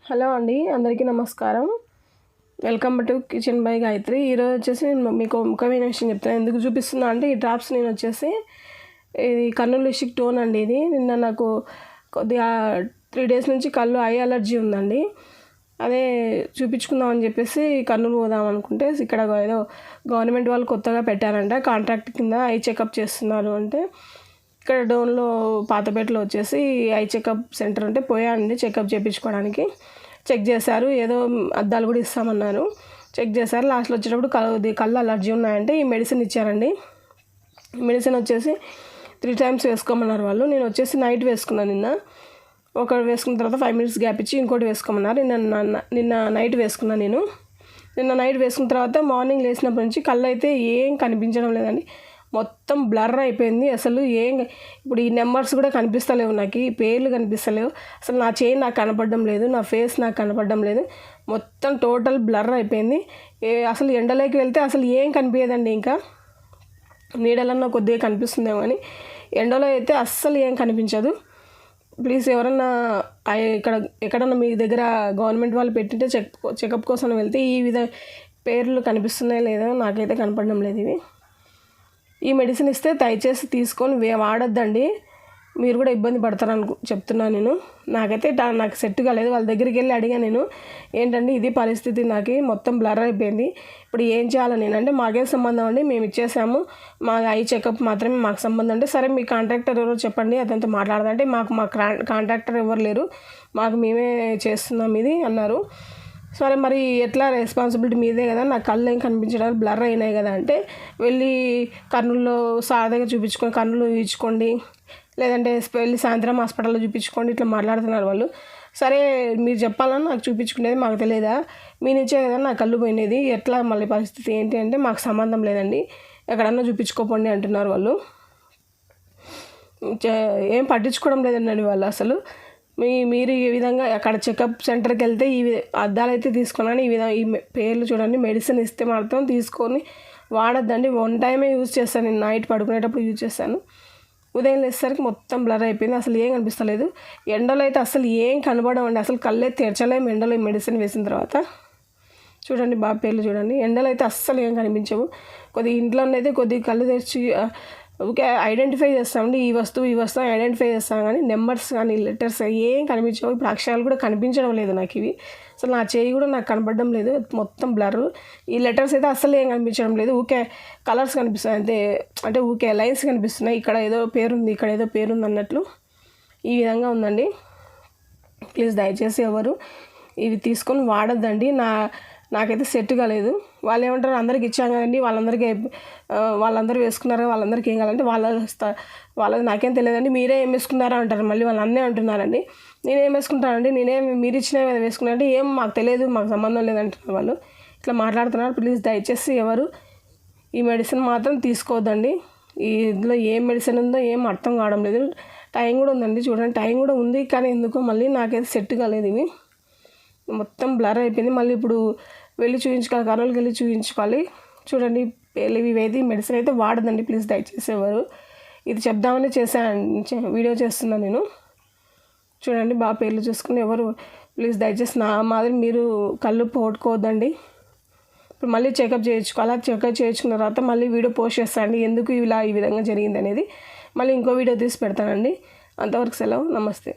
Hello అండి, అందరికీ నమస్కారం. Welcome to kitchen by Gayatri. ఈరోజు వచ్చేసి నేను మీకు ముఖ్యమైన విషయం చెప్తాను. ఎందుకు చూపిస్తున్నా అంటే ఈ డ్రాప్స్ నేను వచ్చేసి ఇది కర్నూలు డిస్ట్రిక్ట్ టోన్ అండి. ఇది నిన్న నాకు కొద్దిగా 3 days నుంచి కళ్ళు ఐ అలర్జీ ఉందండి. అదే చూపించుకుందామని చెప్పేసి కర్నూలు పోదాం అనుకుంటే ఇక్కడ ఏదో గవర్నమెంట్ వాళ్ళు కొత్తగా పెట్టారంట, కాంట్రాక్ట్ కింద ఐ చెకప్ చేస్తున్నారు అంటే ఇక్కడ డోన్లో పాతపేటలో వచ్చేసి ఐ చెకప్ సెంటర్ ఉంటే పోయానండి చెకప్ చేయించుకోవడానికి. చెక్ చేశారు, ఏదో అద్దాలు కూడా ఇస్తామన్నారు. చెక్ చేశారు, లాస్ట్లో వచ్చేటప్పుడు కళ్ళు అలర్జీ ఉన్నాయంటే ఈ మెడిసిన్ ఇచ్చారండి. మెడిసిన్ వచ్చేసి 3 times వేసుకోమన్నారు వాళ్ళు. నేను వచ్చేసి నైట్ వేసుకున్నాను. ఒకటి వేసుకున్న తర్వాత 5 minutes గ్యాప్ ఇచ్చి ఇంకోటి వేసుకోమన్నారు. నిన్న నైట్ వేసుకున్నాను నేను. నిన్న నైట్ వేసుకున్న తర్వాత మార్నింగ్ లేచినప్పటి నుంచి కళ్ళు అయితే ఏం కనిపించడం లేదండి. మొత్తం బ్లర్ అయిపోయింది. అసలు ఇప్పుడు ఈ నెంబర్స్ కూడా కనిపిస్తలేవు, నాకు ఈ పేర్లు కనిపిస్తలేవు. అసలు నా చేయి నాకు కనపడడం లేదు, నా ఫేస్ నాకు కనపడడం లేదు. మొత్తం టోటల్ బ్లర్ అయిపోయింది. అసలు ఎండలోకి వెళ్తే అసలు ఏం కనిపించదండి. ఇంకా నీడలన్నా కొద్దిగా కనిపిస్తుందేమో కానీ ఎండలో అయితే అస్సలు ఏం కనిపించదు. ప్లీజ్ ఎవరన్నా ఎక్కడన్నా మీ దగ్గర గవర్నమెంట్ వాళ్ళు పెట్టింటే చెకప్ కోసం వెళ్తే ఈ పేర్లు కనిపిస్తున్నాయో లేదో నాకైతే కనపడడం లేదు. ఈ మెడిసిన్ ఇస్తే దయచేసి తీసుకొని వాడొద్దండి, మీరు కూడా ఇబ్బంది పడతారని చెప్తున్నాను నేను. నాకైతే నాకు సెట్ కాలేదు. వాళ్ళ దగ్గరికి వెళ్ళి అడిగా నేను, ఏంటండి ఇది పరిస్థితి, నాకు మొత్తం బ్లర్ అయిపోయింది, ఇప్పుడు ఏం చేయాలని. నేనంటే మాకేం సంబంధం అండి, మేము ఇచ్చేసాము, మా ఐ చెకప్ మాత్రమే మాకు సంబంధం. అంటే సరే మీ కాంట్రాక్టర్ ఎవరో చెప్పండి, అతనితో మాట్లాడదంటే మా కాంట్రాక్టర్ ఎవరు లేరు, మేమే చేస్తున్నాం ఇది అన్నారు. సరే మరి ఎట్లా, రెస్పాన్సిబిలిటీ మీదే కదా, నాకు కళ్ళు ఏం కనిపించడానికి బ్లర్ అయినాయి కదా అంటే వెళ్ళి కర్నూలులో సార్ దగ్గర చూపించుకొని కర్నూలు చూపించుకోండి, లేదంటే వెళ్ళి సాయంత్రం హాస్పిటల్లో చూపించుకోండి, ఇట్లా మాట్లాడుతున్నారు వాళ్ళు. సరే మీరు చెప్పాలని నాకు చూపించుకునేది మాకు తెలియదా, మీ నుంచే కదా నా కళ్ళు పోయినది, ఎట్లా మళ్ళీ పరిస్థితి ఏంటి అంటే మాకు సంబంధం లేదండి, ఎక్కడన్నా చూపించుకోపోండి అంటున్నారు వాళ్ళు. ఏం పట్టించుకోవడం లేదండి వాళ్ళు అసలు. మీరు ఈ విధంగా అక్కడ చెకప్ సెంటర్కి వెళ్తే ఈ అద్దాలు అయితే తీసుకున్నాను, ఈ పేర్లు చూడండి, మెడిసిన్ ఇస్తే మాత్రం తీసుకొని వాడొద్దండి. 1 time యూజ్ చేస్తాను నేను, నైట్ పడుకునేటప్పుడు యూజ్ చేస్తాను. ఉదయం లేచేసరికి మొత్తం బ్లర్ అయిపోయింది, అసలు ఏం కనిపిస్తలేదు. ఎండలో అయితే అసలు ఏం కనబడమండి, అసలు కళ్ళే తెరచలేము ఎండలో ఈ మెడిసిన్ వేసిన తర్వాత. చూడండి బాగా పేర్లు చూడండి, ఎండలో అయితే అస్సలు ఏం కనిపించవు. కొద్దిగా ఇంట్లోనైతే కొద్దిగా కళ్ళు తెరిచి ఓకే ఐడెంటిఫై చేస్తామండి, ఈ వస్తువు ఐడెంటిఫై చేస్తాం, కానీ నెంబర్స్ కానీ లెటర్స్ ఏం కనిపించవు. ఇప్పుడు అక్షరాలు కూడా కనిపించడం లేదు నాకు ఇవి. అసలు నా చేయి కూడా నాకు కనపడడం లేదు, మొత్తం బ్లర్. ఈ లెటర్స్ అయితే అస్సలు ఏం కనిపించడం లేదు, ఊకే కలర్స్ కనిపిస్తాయి అంతే, అంటే ఊకే లైన్స్ కనిపిస్తున్నాయి, ఇక్కడ ఏదో పేరుంది ఇక్కడ ఏదో పేరుంది అన్నట్లు ఈ విధంగా ఉందండి. ప్లీజ్ దయచేసి ఎవరు ఇవి తీసుకొని వాడొద్దండి. నాకైతే సెట్ కాలేదు. వాళ్ళు ఏమంటారు, అందరికి ఇచ్చాం కదండి, వాళ్ళందరూ వేసుకున్నారు, వాళ్ళందరికీ ఏం కావాలంటే వాళ్ళది నాకేం తెలియదండి, మీరే ఏం వేసుకున్నారా అంటారు. మళ్ళీ వాళ్ళు అన్నీ అంటున్నారండి, నేనేం వేసుకుంటానండి, మీరు ఇచ్చినవి వేసుకున్నారంటే ఏం మాకు తెలియదు, మాకు సంబంధం లేదంటున్నారు వాళ్ళు. ఇట్లా మాట్లాడుతున్నారు. ప్లీజ్ దయచేసి ఎవరు ఈ మెడిసిన్ మాత్రం తీసుకోవద్దండి. ఇందులో ఏం మెడిసిన్ ఉందో ఏం అర్థం కావడం లేదు. టైం కూడా ఉందండి, చూడండి టైం కూడా ఉంది, కానీ ఎందుకో మళ్ళీ నాకైతే సెట్ కాలేదు. ఇవి మొత్తం బ్లర్ అయిపోయింది. మళ్ళీ ఇప్పుడు వెళ్ళి చూపించుకోవాలి, కర్నూలుకి వెళ్ళి చూపించుకోవాలి. చూడండి ఇవేది మెడిసిన్ అయితే వాడదండి, ప్లీజ్ దయచేసి ఎవరు. ఇది చెప్దామని వీడియో చేస్తున్నాను నేను. చూడండి బాగా పేర్లు చూసుకుని ఎవరు ప్లీజ్ దయచేసి నా మాదిరి మీరు కళ్ళు పోగొట్టుకోవద్దండి. ఇప్పుడు మళ్ళీ చెకప్ చేయించుకోవాలి. చెకప్ చేయించుకున్న తర్వాత మళ్ళీ వీడియో పోస్ట్ చేస్తానండి, ఎందుకు ఈ విధంగా జరిగింది అనేది. మళ్ళీ ఇంకో వీడియో తీసి పెడతానండి. అంతవరకు సెలవు, నమస్తే.